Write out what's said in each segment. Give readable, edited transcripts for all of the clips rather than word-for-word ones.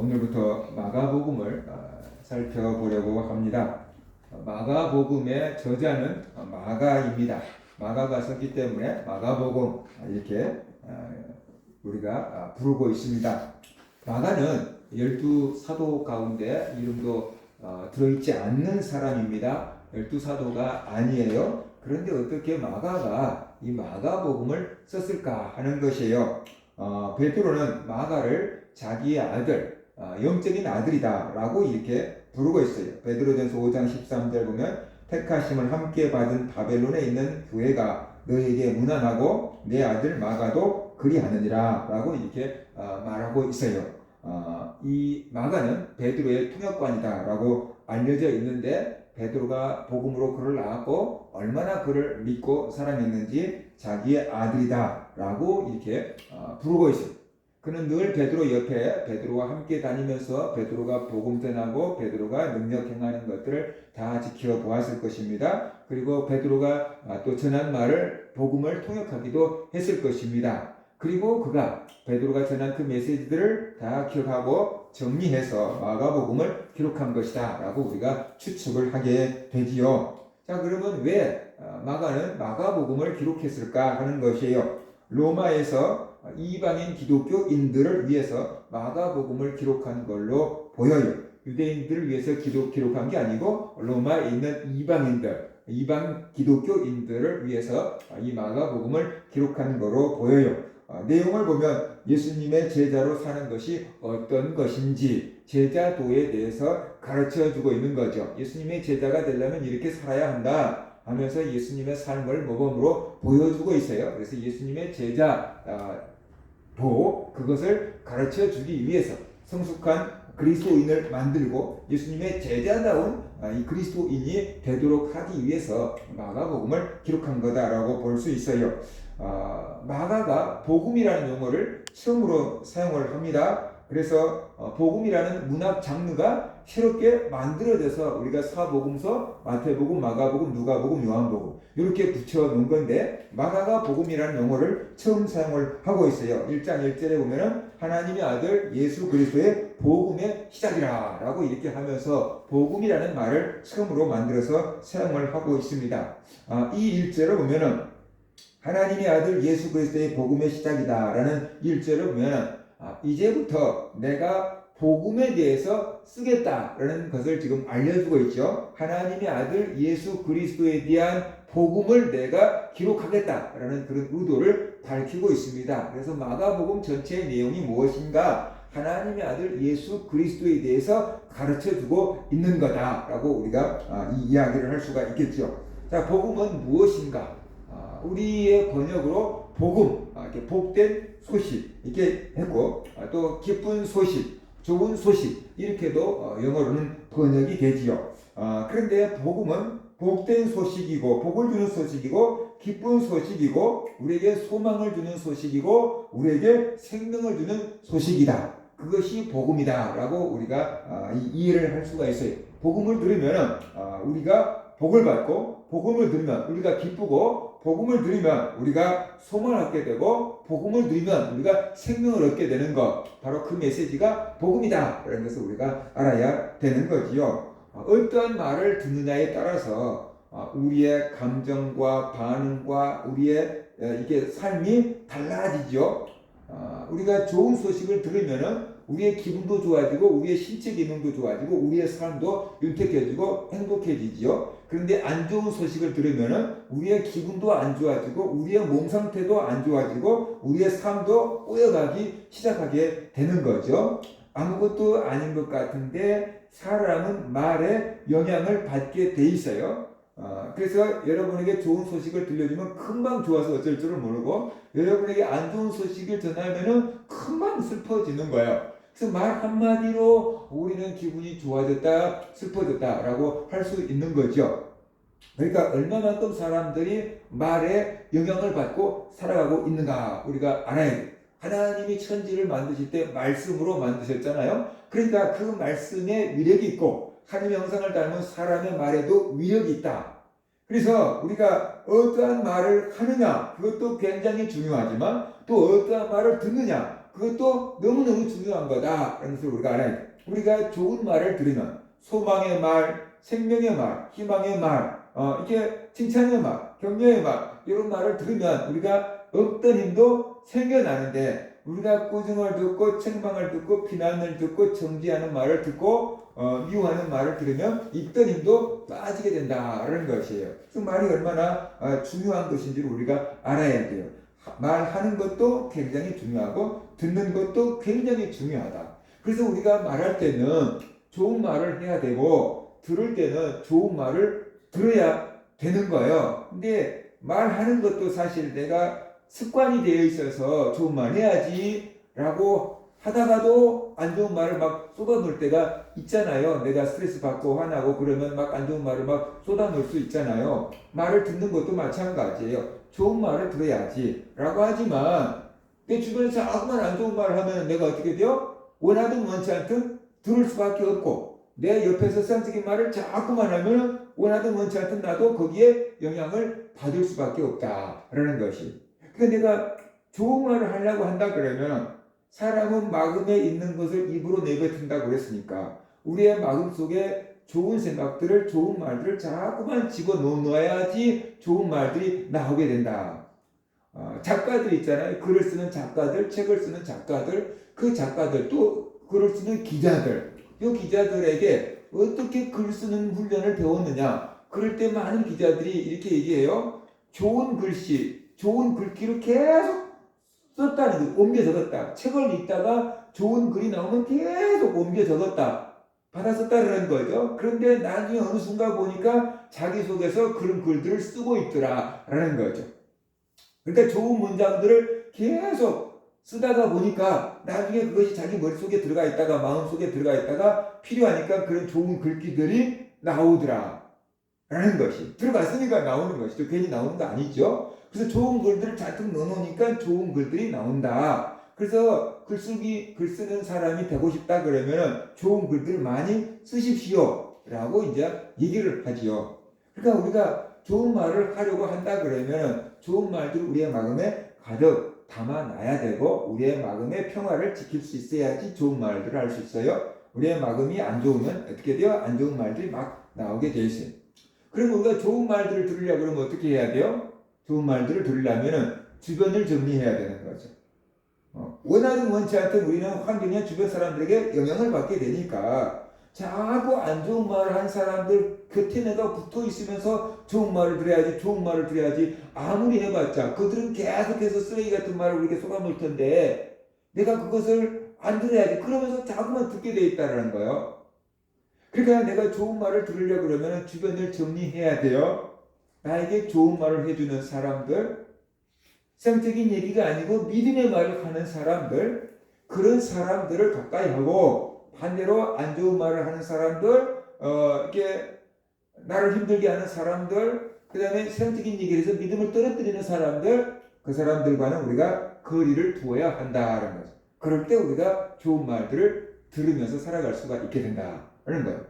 오늘부터 마가복음을 살펴보려고 합니다. 마가복음의 저자는 마가입니다. 마가가 썼기 때문에 마가복음 이렇게 우리가 부르고 있습니다. 마가는 12사도 가운데 이름도 들어있지 않는 사람입니다. 12사도가 아니에요. 그런데 어떻게 마가가 이 마가복음을 썼을까 하는 것이에요. 베드로는 마가를 자기의 아들, 영적인 아들이다 라고 이렇게 부르고 있어요. 베드로전서 5장 13절 보면 택하심을 함께 받은 바벨론에 있는 교회가 너에게 문안하고 내 아들 마가도 그리하느니라 라고 이렇게 말하고 있어요. 이 마가는 베드로의 통역관이다 라고 알려져 있는데, 베드로가 복음으로 그를 낳았고 얼마나 그를 믿고 사랑했는지 자기의 아들이다 라고 이렇게 부르고 있어요. 그는 늘 베드로 옆에 베드로와 함께 다니면서 베드로가 복음 전하고 베드로가 능력 행하는 것들을 다 지켜보았을 것입니다. 그리고 베드로가 또 전한 말을 복음을 통역하기도 했을 것입니다. 그리고 그가 베드로가 전한 그 메시지들을 다 기억하고 정리해서 마가복음을 기록한 것이다 라고 우리가 추측을 하게 되지요. 자, 그러면 왜 마가는 마가복음을 기록했을까 하는 것이에요. 로마에서 이방인 기독교인들을 위해서 마가복음을 기록한 걸로 보여요. 유대인들을 위해서 기록한 게 아니고 로마에 있는 이방 기독교인들을 위해서 이 마가복음을 기록한 거로 보여요. 내용을 보면 예수님의 제자로 사는 것이 어떤 것인지 제자도에 대해서 가르쳐주고 있는 거죠. 예수님의 제자가 되려면 이렇게 살아야 한다 하면서 예수님의 삶을 모범으로 보여주고 있어요. 그래서 예수님의 제자도 그것을 가르쳐주기 위해서 성숙한 그리스도인을 만들고 예수님의 제자다운 이 그리스도인이 되도록 하기 위해서 마가복음을 기록한 거다라고 볼 수 있어요. 마가가 복음이라는 용어를 처음으로 사용을 합니다. 그래서 복음이라는 문학 장르가 새롭게 만들어져서 우리가 사복음서, 마태복음, 마가복음, 누가복음, 요한복음 이렇게 붙여놓은 건데, 마가가 복음이라는 용어를 처음 사용을 하고 있어요. 1장 1절에 보면은 하나님의 아들 예수 그리스도의 복음의 시작이라 라고 이렇게 하면서 복음이라는 말을 처음으로 만들어서 사용을 하고 있습니다. 이 1절을 보면은 하나님의 아들 예수 그리스도의 복음의 시작이다 라는 1절을 보면 이제부터 내가 복음에 대해서 쓰겠다라는 것을 지금 알려주고 있죠. 하나님의 아들 예수 그리스도에 대한 복음을 내가 기록하겠다라는 그런 의도를 밝히고 있습니다. 그래서 마가복음 전체의 내용이 무엇인가? 하나님의 아들 예수 그리스도에 대해서 가르쳐주고 있는 거다라고 우리가 이 이야기를 할 수가 있겠죠. 자, 복음은 무엇인가? 우리의 번역으로 복음, 이렇게 복된 소식 이렇게 했고, 또 기쁜 소식, 좋은 소식 이렇게도 영어로는 번역이 되지요. 그런데 복음은 복된 소식이고 복을 주는 소식이고 기쁜 소식이고 우리에게 소망을 주는 소식이고 우리에게 생명을 주는 소식이다. 그것이 복음이다 라고 우리가 이해를 할 수가 있어요. 복음을 들으면 우리가 복을 받고, 복음을 들으면 우리가 기쁘고, 복음을 들으면 우리가 소망을 얻게 되고, 복음을 들으면 우리가 생명을 얻게 되는 것, 바로 그 메시지가 복음이다 라는 것을 우리가 알아야 되는 거지요. 어떠한 말을 듣느냐에 따라서 우리의 감정과 반응과 우리의 이게 삶이 달라지죠. 우리가 좋은 소식을 들으면은 우리의 기분도 좋아지고 우리의 신체 기능도 좋아지고 우리의 삶도 윤택해지고 행복해지지요. 그런데 안 좋은 소식을 들으면은 우리의 기분도 안 좋아지고 우리의 몸 상태도 안 좋아지고 우리의 삶도 꼬여가기 시작하게 되는 거죠. 아무것도 아닌 것 같은데 사람은 말에 영향을 받게 돼 있어요. 그래서 여러분에게 좋은 소식을 들려주면 금방 좋아서 어쩔 줄을 모르고, 여러분에게 안 좋은 소식을 전하면은 금방 슬퍼지는 거예요. 그래서 말 한마디로 우리는 기분이 좋아졌다, 슬퍼졌다 라고 할 수 있는 거죠. 그러니까 얼마만큼 사람들이 말에 영향을 받고 살아가고 있는가 우리가 알아야 돼요. 하나님이 천지를 만드실 때 말씀으로 만드셨잖아요. 그러니까 그 말씀에 위력이 있고 하나님의 형상을 닮은 사람의 말에도 위력이 있다. 그래서 우리가 어떠한 말을 하느냐 그것도 굉장히 중요하지만 또 어떠한 말을 듣느냐 그것도 너무너무 중요한 거다라는 것을 우리가 알아야 돼. 우리가 좋은 말을 들으면 소망의 말, 생명의 말, 희망의 말, 이렇게 칭찬의 말, 격려의 말 이런 말을 들으면 우리가 없던 힘도 생겨나는데 우리가 꾸중을 듣고 책망을 듣고 비난을 듣고 정지하는 말을 듣고 미워하는 말을 들으면 있던 힘도 빠지게 된다라는 것이에요. 그 말이 얼마나 중요한 것인지를 우리가 알아야 돼요. 말하는 것도 굉장히 중요하고 듣는 것도 굉장히 중요하다. 그래서 우리가 말할 때는 좋은 말을 해야 되고 들을 때는 좋은 말을 들어야 되는 거예요. 근데 말하는 것도 사실 내가 습관이 되어 있어서 좋은 말 해야지 라고 하다가도 안 좋은 말을 막 쏟아놓을 때가 있잖아요. 내가 스트레스 받고 화나고 그러면 막 안 좋은 말을 막 쏟아놓을 수 있잖아요. 말을 듣는 것도 마찬가지예요. 좋은 말을 들어야지 라고 하지만 내 주변에서 자꾸만 안 좋은 말을 하면 내가 어떻게 돼요? 원하든 원치 않든 들을 수밖에 없고 내 옆에서 상적인 말을 자꾸만 하면 원하든 원치 않든 나도 거기에 영향을 받을 수밖에 없다라는 것이. 그러니까 내가 좋은 말을 하려고 한다 그러면 사람은 마음에 있는 것을 입으로 내뱉는다고 그랬으니까 우리의 마음 속에 좋은 생각들을 좋은 말들을 자꾸만 집어넣어야지 좋은 말들이 나오게 된다. 작가들 있잖아요. 글을 쓰는 작가들, 책을 쓰는 작가들, 그 작가들 또 글을 쓰는 기자들 이 기자들에게 어떻게 글 쓰는 훈련을 배웠느냐. 그럴 때 많은 기자들이 이렇게 얘기해요. 좋은 글씨, 좋은 글귀를 계속 썼다는 거, 옮겨 적었다. 책을 읽다가 좋은 글이 나오면 계속 옮겨 적었다. 받아 썼다는 거죠. 그런데 나중에 어느 순간 보니까 자기 속에서 그런 글들을 쓰고 있더라라는 거죠. 그러니까 좋은 문장들을 계속 쓰다가 보니까 나중에 그것이 자기 머릿속에 들어가 있다가 마음속에 들어가 있다가 필요하니까 그런 좋은 글귀들이 나오더라 라는 것이 들어갔으니까 나오는 것이죠. 괜히 나오는 거 아니죠. 그래서 좋은 글들을 잔뜩 넣어놓으니까 좋은 글들이 나온다. 그래서 글 쓰는 사람이 되고 싶다 그러면 좋은 글들을 많이 쓰십시오 라고 이제 얘기를 하지요. 그러니까 우리가 좋은 말을 하려고 한다 그러면 좋은 말들을 우리의 마음에 가득 담아놔야 되고 우리의 마음의 평화를 지킬 수 있어야지 좋은 말들을 할 수 있어요. 우리의 마음이 안 좋으면 어떻게 돼요? 안 좋은 말들이 막 나오게 돼 있어요. 그럼 우리가 좋은 말들을 들으려고 그러면 어떻게 해야 돼요? 좋은 말들을 들으려면 주변을 정리해야 되는 거죠. 원하든 원치 않든 우리는 환경이나 주변 사람들에게 영향을 받게 되니까 자꾸 안 좋은 말을 한 사람들 곁에 내가 붙어 있으면서 좋은 말을 들어야지 좋은 말을 들어야지 아무리 해봤자 그들은 계속해서 쓰레기 같은 말을 우리에게 쏟아놓을 텐데 내가 그것을 안 들어야지 그러면서 자꾸만 듣게 돼 있다는 거예요. 그러니까 내가 좋은 말을 들으려고 그러면 주변을 정리해야 돼요. 나에게 좋은 말을 해주는 사람들, 성적인 얘기가 아니고 믿음의 말을 하는 사람들, 그런 사람들을 가까이 하고 반대로 안 좋은 말을 하는 사람들, 이렇게 나를 힘들게 하는 사람들, 그 다음에 성적인 얘기를 해서 믿음을 떨어뜨리는 사람들, 그 사람들과는 우리가 거리를 두어야 한다는 거죠. 그럴 때 우리가 좋은 말들을 들으면서 살아갈 수가 있게 된다는 거예요.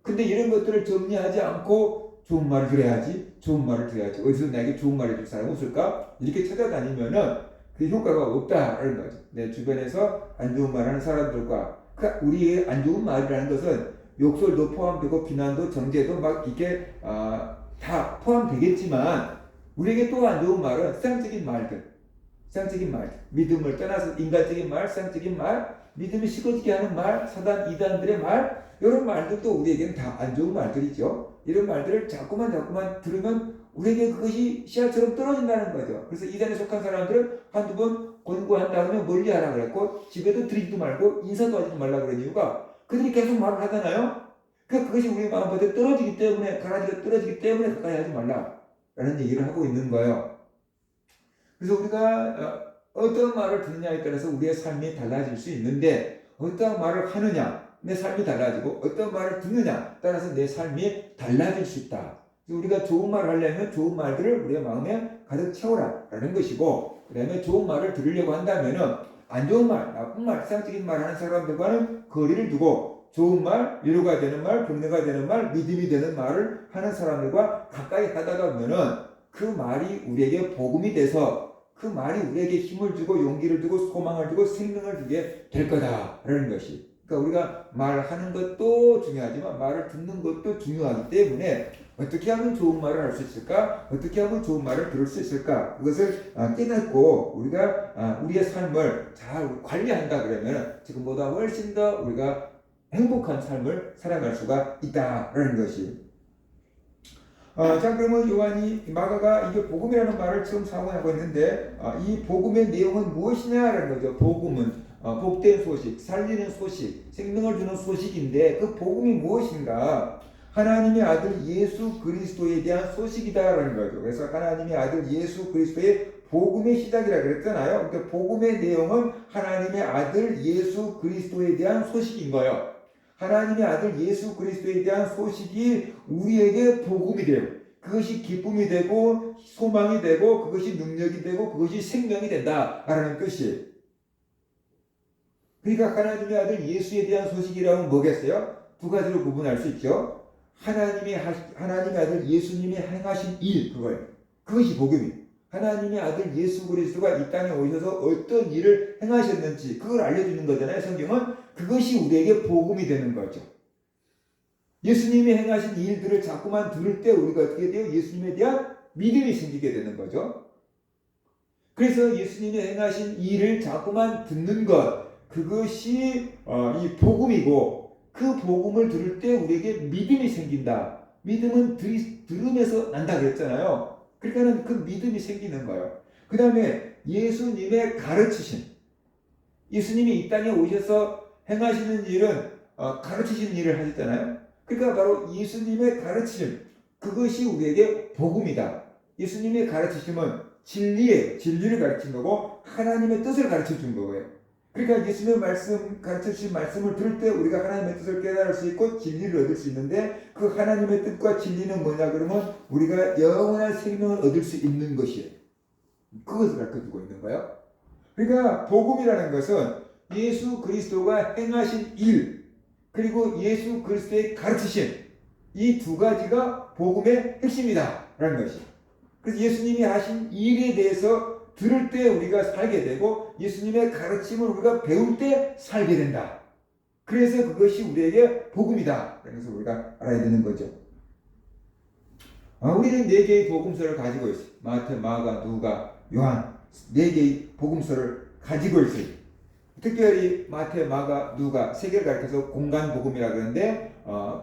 근데 이런 것들을 정리하지 않고 좋은 말을 들어야지, 좋은 말을 들어야지. 어디서 나에게 좋은 말을 해줄 사람이 없을까? 이렇게 찾아다니면은 그 효과가 없다는 거죠. 내 주변에서 안 좋은 말 하는 사람들과, 그러니까 우리의 안 좋은 말이라는 것은 욕설도 포함되고 비난도 정죄도 막 이게 다 포함되겠지만 우리에게 또 안 좋은 말은 세상적인 말들, 세상적인 말, 믿음을 떠나서 인간적인 말, 세상적인 말, 믿음이 식어지게 하는 말, 사단 이단들의 말, 이런 말들도 우리에게는 다 안 좋은 말들이죠. 이런 말들을 자꾸만 들으면 우리에게 그것이 씨앗처럼 떨어진다는 거죠. 그래서 이단에 속한 사람들은 한두 번 권고한 다음에 멀리하라 그랬고 집에도 들이지도 말고 인사도 하지 말라 그런 이유가 그들이 계속 말을 하잖아요. 그러니까 그것이 우리 마음보다 떨어지기 때문에 가라지가 떨어지기 때문에 가까이 하지 말라라는 얘기를 하고 있는 거예요. 그래서 우리가 어떤 말을 듣느냐에 따라서 우리의 삶이 달라질 수 있는데 어떤 말을 하느냐 내 삶이 달라지고 어떤 말을 듣느냐 따라서 내 삶이 달라질 수 있다. 그래서 우리가 좋은 말을 하려면 좋은 말들을 우리의 마음에 가득 채우라라는 것이고 그 다음에 좋은 말을 들으려고 한다면 안 좋은 말, 나쁜 말, 세상적인 말 하는 사람들과는 거리를 두고 좋은 말, 위로가 되는 말, 격려가 되는 말, 믿음이 되는 말을 하는 사람들과 가까이 하다가 보면은 그 말이 우리에게 복음이 돼서 그 말이 우리에게 힘을 주고 용기를 주고 소망을 주고 생명을 주게 될 거다라는 것이. 그러니까 우리가 말하는 것도 중요하지만 말을 듣는 것도 중요하기 때문에 어떻게 하면 좋은 말을 할 수 있을까? 어떻게 하면 좋은 말을 들을 수 있을까? 그것을 깨닫고 우리가 우리의 삶을 잘 관리한다 그러면 지금보다 훨씬 더 우리가 행복한 삶을 살아갈 수가 있다라는 것이. 자, 그러면 요한이 마가가 이게 복음이라는 말을 처음 사용하고 있는데 이 복음의 내용은 무엇이냐라는 거죠. 복음은 복된 소식, 살리는 소식, 생명을 주는 소식인데 그 복음이 무엇인가? 하나님의 아들 예수 그리스도에 대한 소식이다라는 거죠. 그래서 하나님의 아들 예수 그리스도의 복음의 시작이라 그랬잖아요. 그러니까 복음의 내용은 하나님의 아들 예수 그리스도에 대한 소식인 거예요. 하나님의 아들 예수 그리스도에 대한 소식이 우리에게 복음이 되고 그것이 기쁨이 되고 소망이 되고 그것이 능력이 되고 그것이 생명이 된다라는 뜻이에요. 그러니까 하나님의 아들 예수에 대한 소식이라면 뭐겠어요? 두 가지로 구분할 수 있죠. 하나님의 아들 예수님이 행하신 일, 그것이 복음이에요. 하나님의 아들 예수 그리스도가 이 땅에 오셔서 어떤 일을 행하셨는지 그걸 알려주는 거잖아요. 성경은 그것이 우리에게 복음이 되는 거죠. 예수님이 행하신 일들을 자꾸만 들을 때 우리가 어떻게 돼요? 예수님에 대한 믿음이 생기게 되는 거죠. 그래서 예수님이 행하신 일을 자꾸만 듣는 것, 그것이 이 복음이고 그 복음을 들을 때 우리에게 믿음이 생긴다. 믿음은 들음에서 난다 그랬잖아요. 그러니까 그 믿음이 생기는 거예요. 그 다음에 예수님의 가르치심. 예수님이 이 땅에 오셔서 행하시는 일은 가르치시는 일을 하셨잖아요. 그러니까 바로 예수님의 가르치심. 그것이 우리에게 복음이다. 예수님의 가르치심은 진리를 가르친 거고 하나님의 뜻을 가르쳐 준 거예요. 그러니까 예수님의 가르쳐 주신 말씀을 들을 때 우리가 하나님의 뜻을 깨달을 수 있고 진리를 얻을 수 있는데 그 하나님의 뜻과 진리는 뭐냐 그러면 우리가 영원한 생명을 얻을 수 있는 것이에요. 그것을 가르쳐 주고 있는 거예요. 그러니까 복음이라는 것은 예수 그리스도가 행하신 일 그리고 예수 그리스도의 가르치심 이 두 가지가 복음의 핵심이다 라는 것이. 그래서 예수님이 하신 일에 대해서 들을 때 우리가 살게 되고 예수님의 가르침을 우리가 배울 때 살게 된다. 그래서 그것이 우리에게 복음이다. 그래서 우리가 알아야 되는 거죠. 우리는 4개의 복음서를 가지고 있어요. 마태, 마가, 누가, 요한 4개의 복음서를 가지고 있어요. 특별히 마태, 마가, 누가 3개를 가리켜서 공간 복음이라고 그러는데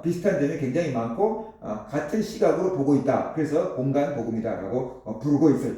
비슷한 점이 굉장히 많고 같은 시각으로 보고 있다. 그래서 공간 복음이다라고 부르고 있어요.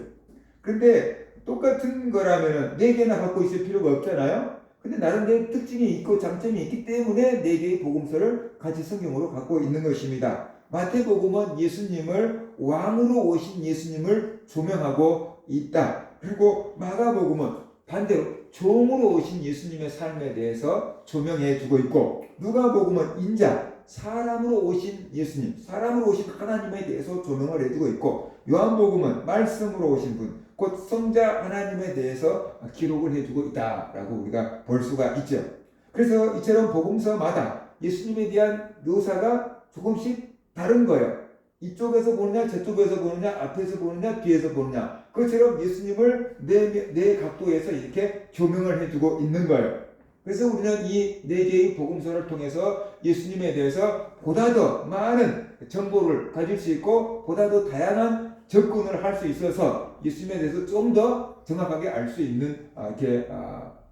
근데 똑같은 거라면 4개나 갖고 있을 필요가 없잖아요. 근데 나름대로 특징이 있고 장점이 있기 때문에 4개의 복음서를 같이 성경으로 갖고 있는 것입니다. 마태복음은 예수님을 왕으로 오신 예수님을 조명하고 있다. 그리고 마가복음은 반대로 종으로 오신 예수님의 삶에 대해서 조명해 주고 있고 누가복음은 인자, 사람으로 오신 예수님, 사람으로 오신 하나님에 대해서 조명을 해주고 있고 요한복음은 말씀으로 오신 분, 곧 성자 하나님에 대해서 기록을 해주고 있다라고 우리가 볼 수가 있죠. 그래서 이처럼 복음서마다 예수님에 대한 묘사가 조금씩 다른 거예요. 이쪽에서 보느냐, 저쪽에서 보느냐, 앞에서 보느냐, 뒤에서 보느냐. 그것처럼 예수님을 네 각도에서 이렇게 조명을 해주고 있는 거예요. 그래서 우리는 이 4개의 복음서를 통해서 예수님에 대해서 보다 더 많은 정보를 가질 수 있고 보다 더 다양한 접근을 할 수 있어서 예수님에 대해서 좀 더 정확하게 알 수 있는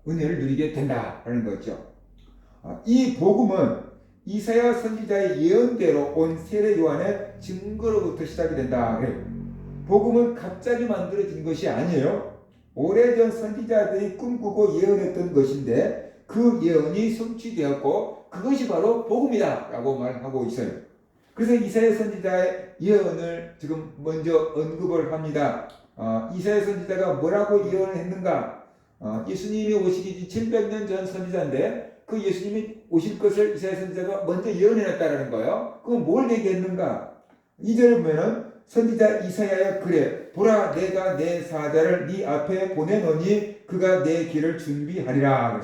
은혜를 누리게 된다라는 거죠. 이 복음은 이사야 선지자의 예언대로 온 세례 요한의 증거로부터 시작이 된다. 복음은 갑자기 만들어진 것이 아니에요. 오래전 선지자들이 꿈꾸고 예언했던 것인데 그 예언이 성취되었고 그것이 바로 복음이다 라고 말하고 있어요. 그래서 이사야 선지자의 예언을 지금 먼저 언급을 합니다. 이사야 선지자가 뭐라고 예언을 했는가? 예수님이 오시기 700년 전 선지자인데 그 예수님이 오실 것을 이사야 선지자가 먼저 예언해놨다는 거예요. 그럼 뭘 얘기했는가? 2절 보면은 선지자 이사야의 글에 보라 내가 내 사자를 네 앞에 보내노니 그가 내 길을 준비하리라.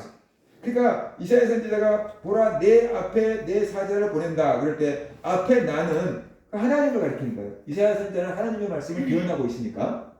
그러니까 이사야 선지자가 보라 내 앞에 내 사자를 보낸다. 그럴 때 앞에 나는 하나님을 가리키는 거예요. 이사야 선지자는 하나님의 말씀을 예언하고 있으니까.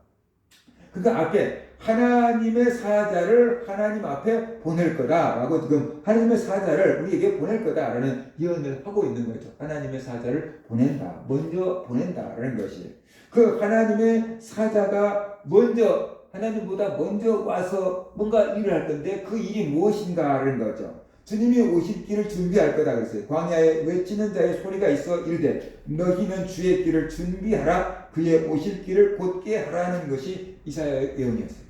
그러니까 앞에 하나님의 사자를 하나님 앞에 보낼 거다라고 지금 하나님의 사자를 우리에게 보낼 거다라는 예언을 하고 있는 거죠. 하나님의 사자를 보낸다. 먼저 보낸다라는 것이. 그 하나님의 사자가 먼저 하나님보다 먼저 와서 뭔가 일을 할 건데 그 일이 무엇인가라는 거죠. 주님이 오실 길을 준비할 거다 그랬어요. 광야에 외치는 자의 소리가 있어 이르되 너희는 주의 길을 준비하라. 그의 오실 길을 곧게 하라는 것이 이사야의 예언이었어요.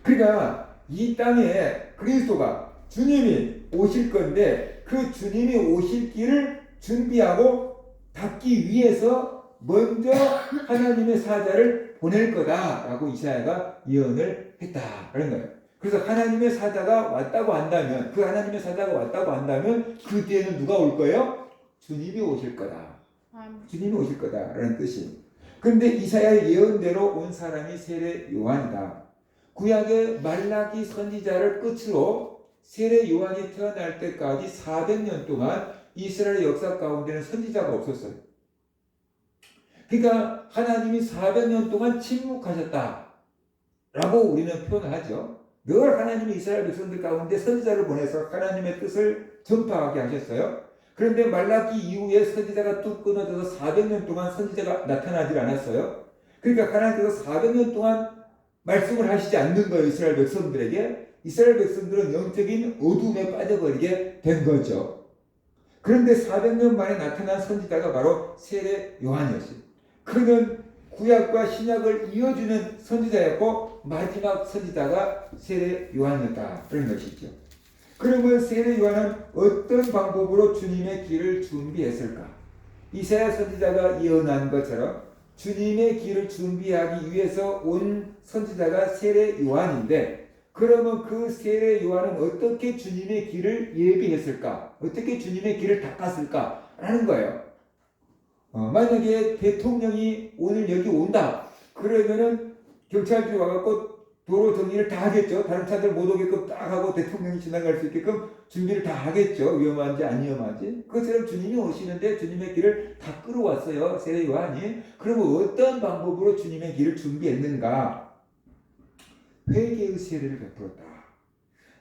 그러니까 이 땅에 그리스도가 주님이 오실 건데 그 주님이 오실 길을 준비하고 닫기 위해서 먼저 하나님의 사자를 보낼 거다라고 이사야가 예언을 했다라는 거예요. 그래서 하나님의 사자가 왔다고 한다면 그 하나님의 사자가 왔다고 한다면 그 뒤에는 누가 올 거예요? 주님이 오실 거다. 주님이 오실 거다라는 뜻이에요. 그런데 이사야의 예언대로 온 사람이 세례 요한이다. 구약의 말라기 선지자를 끝으로 세례 요한이 태어날 때까지 400년 동안 이스라엘 역사 가운데는 선지자가 없었어요. 그러니까 하나님이 400년 동안 침묵하셨다 라고 우리는 표현을 하죠. 늘 하나님이 이스라엘 백성들 가운데 선지자를 보내서 하나님의 뜻을 전파하게 하셨어요. 그런데 말라기 이후에 선지자가 뚝 끊어져서 400년 동안 선지자가 나타나질 않았어요. 그러니까 하나님께서 400년 동안 말씀을 하시지 않는 거예요. 이스라엘 백성들에게. 이스라엘 백성들은 영적인 어둠에 빠져버리게 된 거죠. 그런데 400년 만에 나타난 선지자가 바로 세례 요한이었어요. 그는 구약과 신약을 이어주는 선지자였고 마지막 선지자가 세례 요한이었다는 것이죠. 그러면 세례 요한은 어떤 방법으로 주님의 길을 준비했을까? 이사야 선지자가 예언한 것처럼 주님의 길을 준비하기 위해서 온 선지자가 세례 요한인데 그러면 그 세례 요한은 어떻게 주님의 길을 예비했을까? 어떻게 주님의 길을 닦았을까? 라는 거예요. 만약에 대통령이 오늘 여기 온다. 그러면은 경찰들이 와갖고 도로 정리를 다 하겠죠. 다른 차들 못 오게끔 딱 하고 대통령이 지나갈 수 있게끔 준비를 다 하겠죠. 위험한지 안 위험한지. 그것처럼 주님이 오시는데 주님의 길을 다 끌어왔어요. 세례 요한이. 그러면 어떤 방법으로 주님의 길을 준비했는가? 회개의 세례를 베풀었다.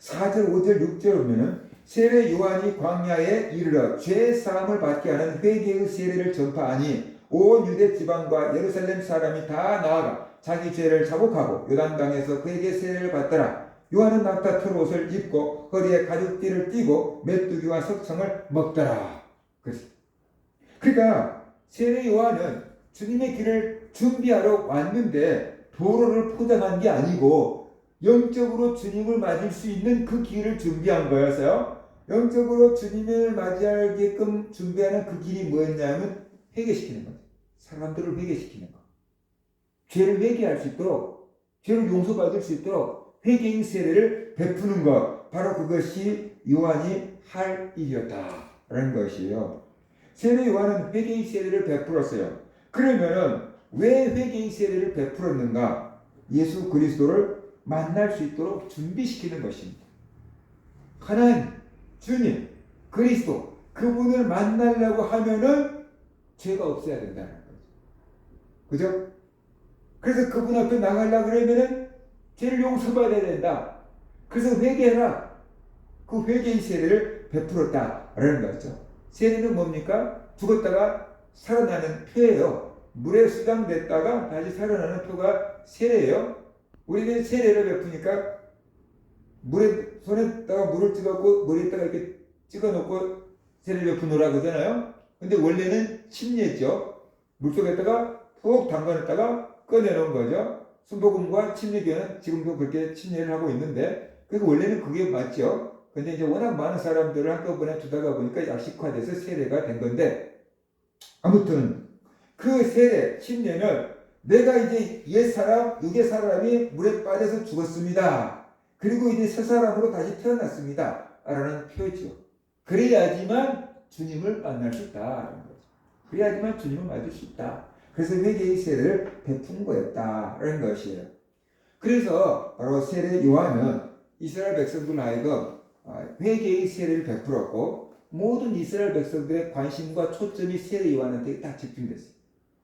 4절, 5절, 6절 보면은 세례 요한이 광야에 이르러 죄 사함을 받게 하는 회개의 세례를 전파하니 온 유대 지방과 예루살렘 사람이 다 나아가 자기 죄를 자복하고 요단강에서 그에게 세례를 받더라. 요한은 낙타 털 옷을 입고 허리에 가죽띠를 띠고 메뚜기와 석청을 먹더라. 그러니까 세례 요한은 주님의 길을 준비하러 왔는데 도로를 포장한 게 아니고 영적으로 주님을 맞을 수 있는 그 길을 준비한 거였어요. 영적으로 주님을 맞이하게끔 준비하는 그 길이 뭐였냐면 회개시키는 거죠. 사람들을 회개시키는 거. 죄를 회개할 수 있도록, 죄를 용서받을 수 있도록 회개의 세례를 베푸는 것. 바로 그것이 요한이 할 일이었다라는 것이에요. 세례 요한은 회개의 세례를 베풀었어요. 그러면은 왜 회개의 세례를 베풀었는가? 예수 그리스도를 만날 수 있도록 준비시키는 것입니다. 하나님, 주님, 그리스도, 그분을 만나려고 하면은 죄가 없어야 된다는 거죠. 그죠? 그래서 그분 앞에 나가려고 그러면은 죄를 용서받아야 된다. 그래서 회개해라. 그 회개의 세례를 베풀었다라는 거죠. 세례는 뭡니까? 죽었다가 살아나는 표예요. 물에 수장됐다가 다시 살아나는 표가 세례예요. 우리는 세례를 베푸니까 물에 손에다가 물을 찍어갖고 머리에다가 이렇게 찍어놓고 세례를 베푸노라 그러잖아요. 근데 원래는 침례죠. 물속에다가 푹 담가놨다가 꺼내놓은 거죠. 순복음과 침례교는 지금도 그렇게 침례를 하고 있는데, 그래서 원래는 그게 맞죠. 근데 이제 워낙 많은 사람들을 한꺼번에 두다가 보니까 약식화돼서 세례가 된 건데, 아무튼 그 세례, 침례는 내가 이제 옛사람, 육의 사람이 물에 빠져서 죽었습니다. 그리고 이제 새 사람으로 다시 태어났습니다. 라는 표죠. 그래야지만 주님을 만날 수 있다는 거죠. 그래야지만 주님을 맞을 수 있다. 그래서 회개의 세례를 베푼 거였다라는 것이에요. 그래서 바로 세례 요한은 이스라엘 백성들 하여금 회개의 세례를 베풀었고 모든 이스라엘 백성들의 관심과 초점이 세례 요한한테 딱 집중됐어요.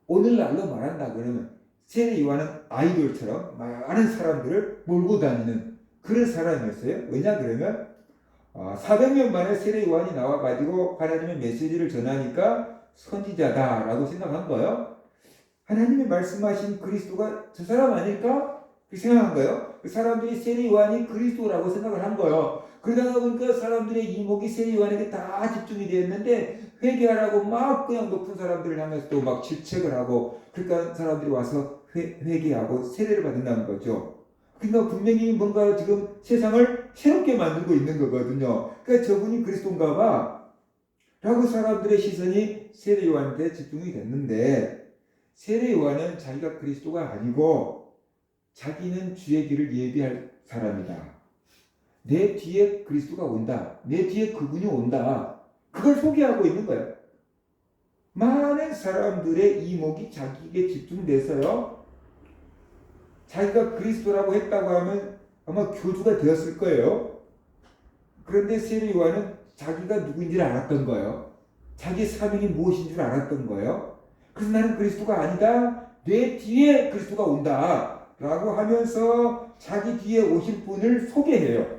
오늘날로 말한다 그러면 세례 요한은 아이돌처럼 많은 사람들을 몰고 다니는 그런 사람이었어요. 왜냐 그러면 400년 만에 세례 요한이 나와가지고 하나님의 메시지를 전하니까 선지자다라고 생각한 거예요. 하나님이 말씀하신 그리스도가 저 사람 아닐까? 그렇게 생각한 거예요. 그 사람들이 세례 요한이 그리스도라고 생각을 한 거예요. 그러다 보니까 사람들의 이목이 세례 요한에게 다 집중이 되었는데 회개하라고 막 그냥 높은 사람들을 향해서 또 막 질책을 하고 그러니까 사람들이 와서 회개하고 세례를 받는다는 거죠. 그러니까 분명히 뭔가 지금 세상을 새롭게 만들고 있는 거거든요. 그러니까 저분이 그리스도인가 봐 라고 사람들의 시선이 세례 요한한테 집중이 됐는데 세례 요한은 자기가 그리스도가 아니고 자기는 주의 길을 예비할 사람이다. 내 뒤에 그리스도가 온다. 내 뒤에 그분이 온다. 그걸 소개하고 있는 거예요. 많은 사람들의 이목이 자기에게 집중돼서요. 자기가 그리스도라고 했다고 하면 아마 교주가 되었을 거예요. 그런데 세례 요한은 자기가 누구인지를 알았던 거예요. 자기 사명이 무엇인 줄 알았던 거예요. 그래서 나는 그리스도가 아니다. 내 뒤에 그리스도가 온다. 라고 하면서 자기 뒤에 오실 분을 소개해요.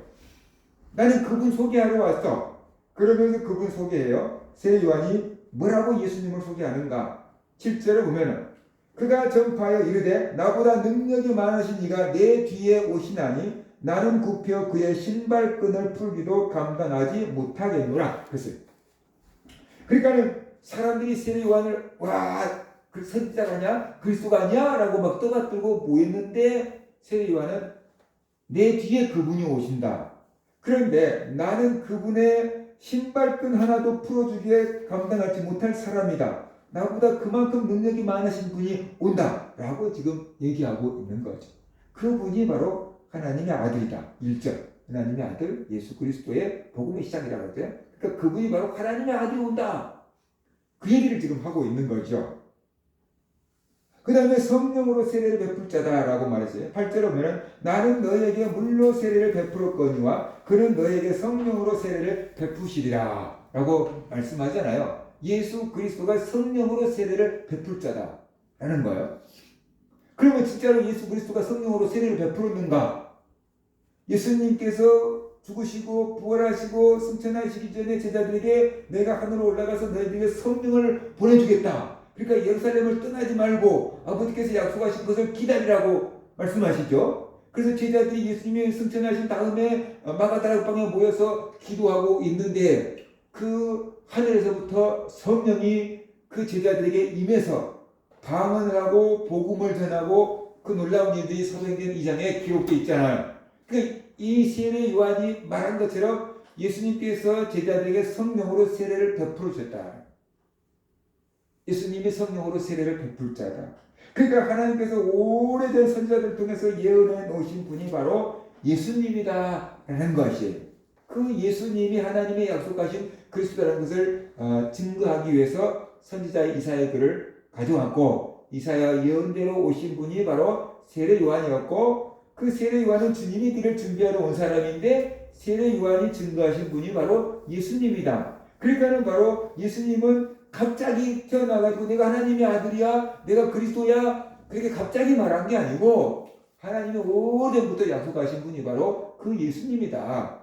나는 그분 소개하러 왔어. 그러면서 그분 소개해요. 세례 요한이 뭐라고 예수님을 소개하는가? 7절을 보면은 그가 전파하여 이르되 나보다 능력이 많으신 이가 내 뒤에 오시나니 나는 굽혀 그의 신발끈을 풀기도 감당하지 못하겠노라. 그랬어요. 그러니까는 사람들이 세례 요한을 그 선지자가 아니야? 그리스도가 아니야? 라고 막 떠받들고 모였는데 세례 요한은 내 뒤에 그분이 오신다. 그런데 나는 그분의 신발끈 하나도 풀어주기에 감당하지 못할 사람이다. 나보다 그만큼 능력이 많으신 분이 온다. 라고 지금 얘기하고 있는 거죠. 그분이 바로 하나님의 아들이다. 1절. 하나님의 아들 예수 그리스도의 복음의 시작이라고 하죠. 그러니까 그분이 바로 하나님의 아들이 온다. 그 얘기를 지금 하고 있는 거죠. 그 다음에 성령으로 세례를 베풀 자다라고 말했어요. 8절에 보면 나는 너희에게 물로 세례를 베풀었거니와 그는 너희에게 성령으로 세례를 베푸시리라 라고 말씀하잖아요. 예수 그리스도가 성령으로 세례를 베풀 자다라는 거예요. 그러면 진짜로 예수 그리스도가 성령으로 세례를 베풀었는가? 예수님께서 죽으시고 부활하시고 승천하시기 전에 제자들에게 내가 하늘로 올라가서 너희들에게 성령을 보내주겠다. 그러니까 예루살렘을 떠나지 말고 아버지께서 약속하신 것을 기다리라고 말씀하시죠. 그래서 제자들이 예수님이 승천하신 다음에 마가다락방에 모여서 기도하고 있는데 그 하늘에서부터 성령이 그 제자들에게 임해서 방언을 하고 복음을 전하고 그 놀라운 일들이 사도행전 2장에 기록되어 있잖아요. 그러니까 이 세례 요한이 말한 것처럼 예수님께서 제자들에게 성령으로 세례를 베풀어 주셨다. 예수님이 성령으로 세례를 베풀 자다. 그러니까 하나님께서 오래전 선지자들 통해서 예언해 놓으신 분이 바로 예수님이다라는 것이에요. 그 예수님이 하나님의 약속하신 그리스도라는 것을 증거하기 위해서 선지자 이사야의 글을 가져왔고 이사야 예언대로 오신 분이 바로 세례 요한이었고 그 세례 요한은 주님이 길을 준비하러 온 사람인데 세례 요한이 증거하신 분이 바로 예수님이다. 그러니까는 바로 예수님은 갑자기 태어나가지고 내가 하나님의 아들이야, 내가 그리스도야, 그렇게 갑자기 말한 게 아니고 하나님이 오래전부터 약속하신 분이 바로 그 예수님이다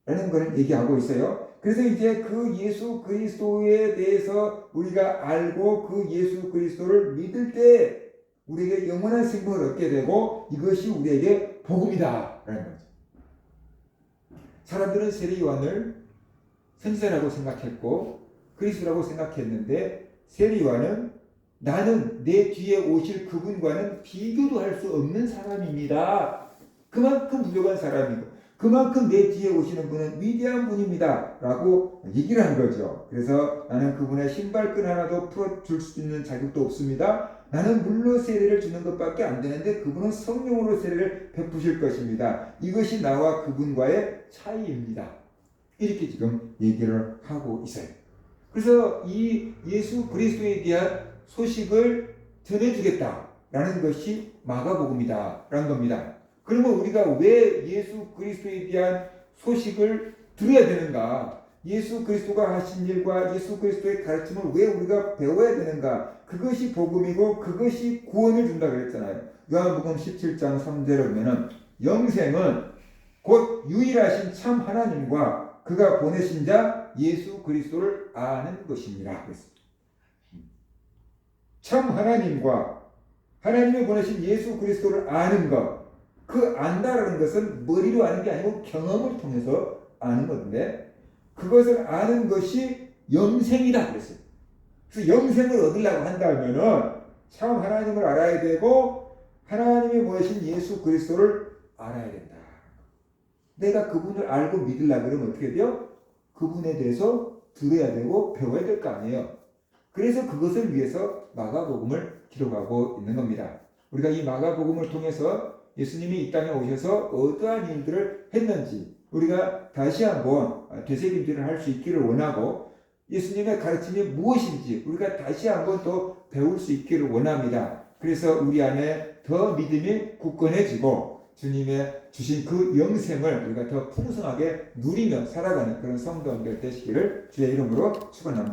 라는 걸 얘기하고 있어요. 그래서 이제 그 예수 그리스도에 대해서 우리가 알고 그 예수 그리스도를 믿을 때 우리에게 영원한 생명을 얻게 되고 이것이 우리에게 복음이다 라는 거죠. 사람들은 세례 요한을 선지자라고 생각했고 그리스도라고 생각했는데 세례 요한은 나는 내 뒤에 오실 그분과는 비교도 할 수 없는 사람입니다. 그만큼 부족한 사람이고 그만큼 내 뒤에 오시는 분은 위대한 분입니다. 라고 얘기를 한 거죠. 그래서 나는 그분의 신발끈 하나도 풀어줄 수 있는 자격도 없습니다. 나는 물로 세례를 주는 것밖에 안 되는데 그분은 성령으로 세례를 베푸실 것입니다. 이것이 나와 그분과의 차이입니다. 이렇게 지금 얘기를 하고 있어요. 그래서 이 예수 그리스도에 대한 소식을 전해주겠다라는 것이 마가복음이다라는 겁니다. 그러면 우리가 왜 예수 그리스도에 대한 소식을 들어야 되는가? 예수 그리스도가 하신 일과 예수 그리스도의 가르침을 왜 우리가 배워야 되는가? 그것이 복음이고 그것이 구원을 준다 그랬잖아요. 요한복음 17장 3절에 보면은 영생은 곧 유일하신 참 하나님과 그가 보내신 자 예수 그리스도를 아는 것입니다. 그랬습니다. 참 하나님과 하나님이 보내신 예수 그리스도를 아는 것, 그 안다라는 것은 머리로 아는 게 아니고 경험을 통해서 아는 건데 그것을 아는 것이 영생이다 그랬어요. 그래서 영생을 얻으려고 한다면은 참 하나님을 알아야 되고 하나님이 보내신 예수 그리스도를 알아야 된다. 내가 그분을 알고 믿으려고 그러면 어떻게 돼요? 그분에 대해서 들어야 되고 배워야 될 거 아니에요. 그래서 그것을 위해서 마가복음을 기록하고 있는 겁니다. 우리가 이 마가복음을 통해서 예수님이 이 땅에 오셔서 어떠한 일들을 했는지 우리가 다시 한번 되새김질을 할 수 있기를 원하고 예수님의 가르침이 무엇인지 우리가 다시 한번 더 배울 수 있기를 원합니다. 그래서 우리 안에 더 믿음이 굳건해지고 주님의 주신 그 영생을 우리가 더 풍성하게 누리며 살아가는 그런 성도들 되시기를 주의 이름으로 축원합니다.